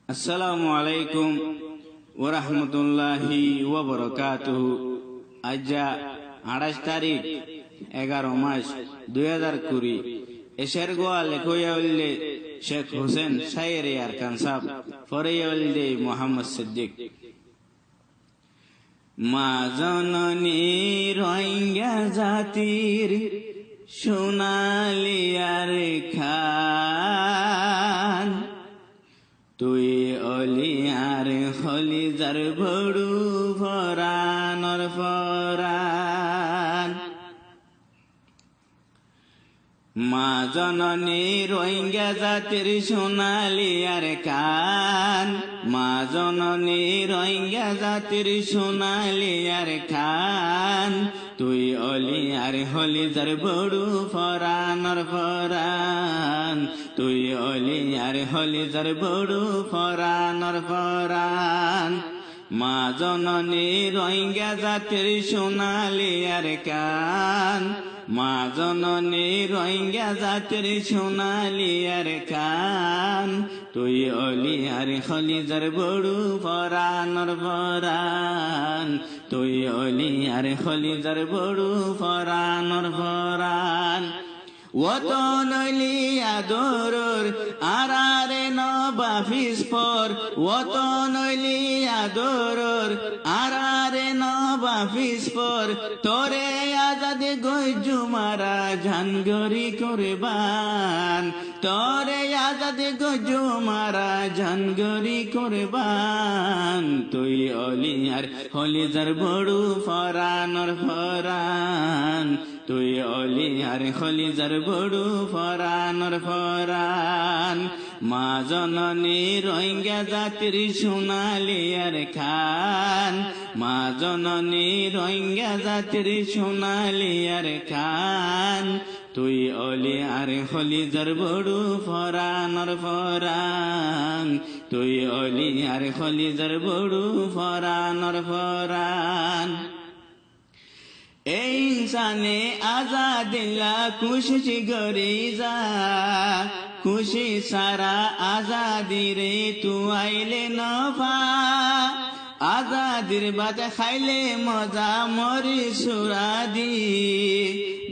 আসসালামু আলাইকুম ওয়া রাহমাতুল্লাহি ওয়া বারাকাতুহু। আজ 28 তারিখ 11 মাস 2020। এশের গোয়া লেখইয়া হইলে শেখ হোসেন শায়েরে আরকান সাহেব, ফরাইয়া হইলে মোহাম্মদ সিদ্দিক। মা জননী রোহিঙ্গা জাতির সোনালি আর খান, তুই অলি আর খলিজার বড়ু ফরানর ফরান। মা জননী রোহিঙ্গা জাতির সোনালি আর খান, মা জননী রোহিঙ্গা জাতির সোনালি আর খান, তুই অলি আর খলিজার বড়ু ফরানর ফরান, তুই অলি আর খলিজার বড়ু ফরানর ফরান। মা জননী রোহিঙ্গা জাতির সোনালি আর খান, মা জননী রোহিঙ্গা জাতির সোনালি আর খান, তুই অলি আর খলিজার বড়ু ফরানর ফরান, তুই অলি আর খলিজার বড়ু ফরানর ফরান। ওতন অলিয়া দরুর আরারে নবাফিস পর, ওতন অলিয়া দরুর আরারে নবাফিস পর, তোরে আজাদে গইজু মারা জানগরি করবান, তোরে আজাদে গইজু মারা জানগরি করবান, তুই অলি আর খলিজার বড়ু ফরানর ফরান, তুই অলি আর খলিজার বড়ু ফরানর ফরান। মা জননী রোহিঙ্গা জাতির সোনালি আর খান, মা জননী রোহিঙ্গা জাতির সোনালি আর খান, তুই অলি আর খলিজার বড়ু ফরানর ফরান, তুই অলি আর খলিজার বড়ু ফরানর ফরান। এই ইনসানে আজাদিল্লা খুশি গরি যা, খুশি সারা আজাদি রে তু আইলে নফা, আজাদির বাত খাইলে মজা মরি সুরাদি,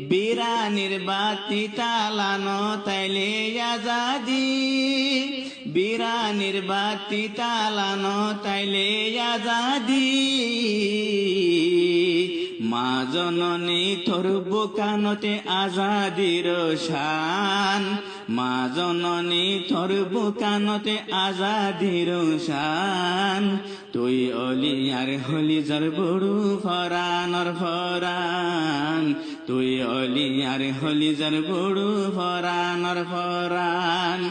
বিরানির বাতি তালানো তাইলে আজাদি, বিরানির বাতি তালানো তাইলে আজাদি। মা জননী তোর বুকানতে আজাদির শান, মা জননী তোর বুকানতে আজাদির শান, তুই অলি আর খলিজার বড়ু ফরানর ফরান, তুই অলি আর খলিজার বড়ু ফরানর ফরান।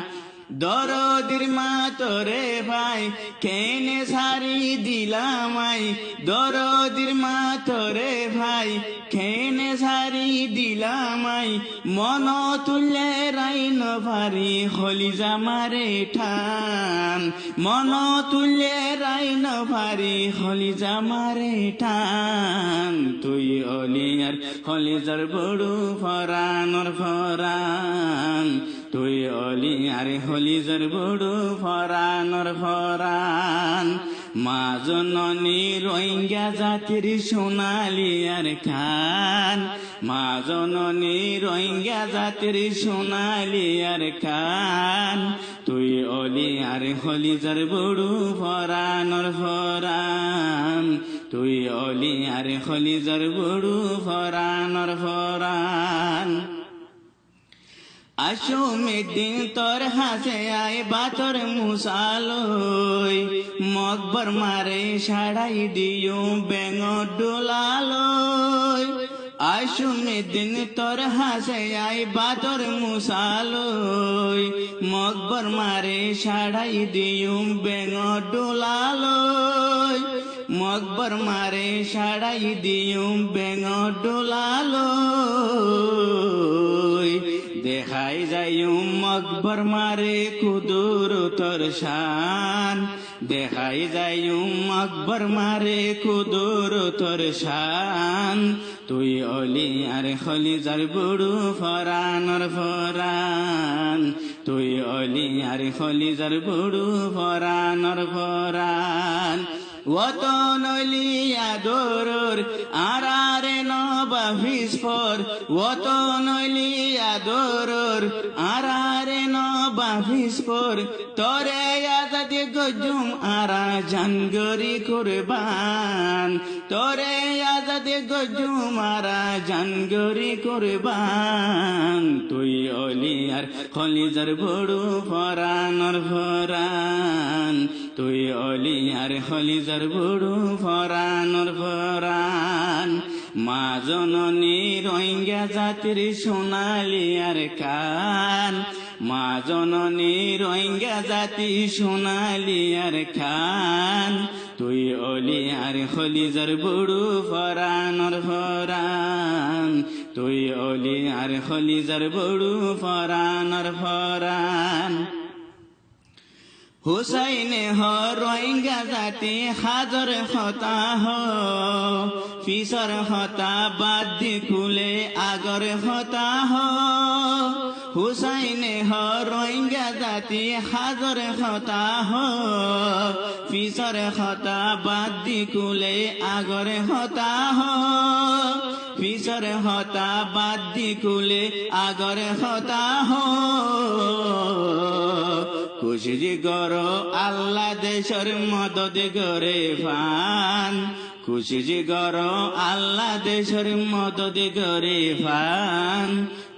দরদির মা তোরে ভাই কেনে সারি দিলামাই, দরদির মা তোরে ভাই কেনে সারি দিলামাই, মন তুলে রাইন ভারি খলিজা মারে ঠান, মন তুলে রাইন ভারি খলিজা মারে ঠান, তুই অলি আর খলিজার বড়ু ফরানর ফরান, তুই অলি আর খলিজার বড়ু ফরানর ফরান। মা জননী রোহিঙ্গা জাতির সোনালি আর খান, মা জননী রোহিঙ্গা জাতির সোনালি আর খান, তুই অলি আর খলিজার বড়ু ফরানর ফরান, তুই অলি আর খলিজার বড়ু ফরানর ফরান। আশুমেদিন তোর হাসে আয় বাতর মুসালই, মকবর মারে সাড়াই দিও বেঙ ডোলালই, আশুমেদিন তোর হাসে আয় বাতর মুসালই, মকবর মারে সাড়াই দিও বেঙ ডোলালই, মকবর মারে সাড়াই দিও বেঙ ডোলালই। দেখাই যাইও মকবর মারে কুদরতর শান, দেখাই যাইও মকবর মারে কুদরতর শান, তুই অলি আর খলিজার বড়ু ফরানর ফরান, তুই অলি আর খলিজার বড়ু ফরানর ফরান অত নলি আদরর আরারে নবা ফিসফর অত নলি আদরর আরারে নবা ফিসফর তরে আজাদি গজুম আরা জানগরি কুরবান তরে আজাদি গজুম আরা জানগরি কুরবান তুই অলি আর খলিজার বড়ু ফরানর ফরান তুই অলি আর খলিজার বড়ু ফরানর ফরান মা জননী রোহিঙ্গা জাতির সোনালি আর কান মা জননী রোহিঙ্গা জাতি সোনালি আর খান তুই অলি আর খলিজার বড়ু ফরানর ফরান তুই অলি আর খলিজার বড়ু ফরানর ফরান হুসাইনে হ রোহিঙ্গা জাতি হাজর হতা হ ফিসর হতা বাদ দি খুলে আগর হতা হ হুসাইনে হ রোহিঙ্গা জাতি হাজর হতা হ ফিসর হতা বাদ দি খুলে আগর হতা হ ফিসর হতা বাদ দি খুলে আগর হতা হ খুশি গর আল্লাহ দেশর মদদ গরে ফান খুশি গর আল্লাহ দেশর মদদ গরে ফান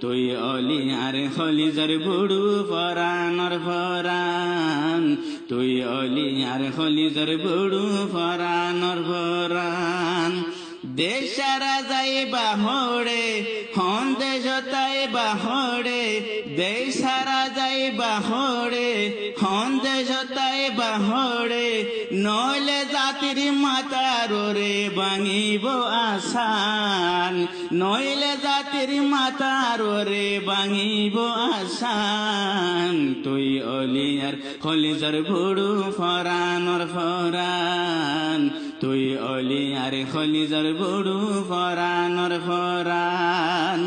তুই অলি আর খলিজার বড়ু ফরানর ফরান তুই অলি আর খলিজার বড়ু ফরানর ফরান দেশ সারা যাইবা হড়ে হন দেশ তাইবা হড়ে দেশ সারা যাইবা হড়ে হন দেশ তাইবা হড়ে নইলে জাতির মাতার রে ভাঙিব আসান নইলে জাতির মাতার রে ভাঙিব আসান তুই অলি আর খলিজার বড়ু ফরানর ফরান তুই অলি আর খলিজার বড়ু ফরানর ফরান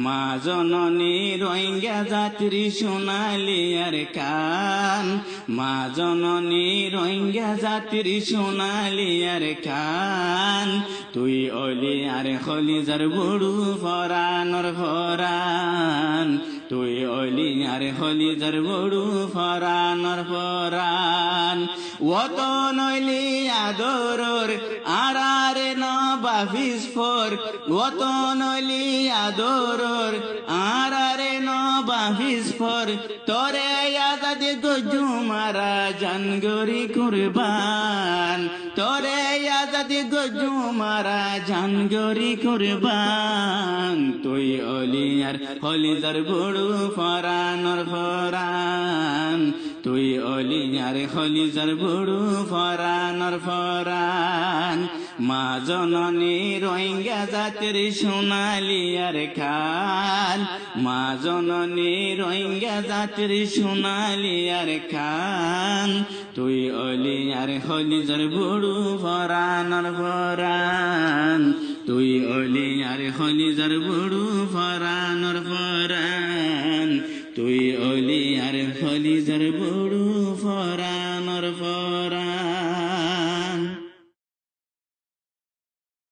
মা জননী রোহিঙ্গা জাতির সোনালি আর কান মা জননী রোহিঙ্গা জাতির সোনালি আর কান তুই অলি আর খলিজার বড়ু ফরানর ফরান তুই অলি আর খলিজার বড়ু ফরানর ফরান অত নইলি আদরর আরারে নবা ফিসফর অত নইলি আদরর আরারে নবা ফিসফর তরে আজাদি গজুমারা জানগরি কুরবান তরে আজাদি গজুমারা জানগরি কুরবান তুই অলি আর খলিজার বড়ু ফরানর ফরান তুই অলি আর খলিজার বড়ু ফরানর ফরান মা জননী রোহিঙ্গা জাতির সোনালি আর খান মা জননী রোহিঙ্গা জাতির সোনালি আর খান তুই অলি আর খলিজার বড়ু ফরানর ফরান তুই অলি আর খলিজার বড়ু ফরানর ফরান তুই অলি আর খলিজার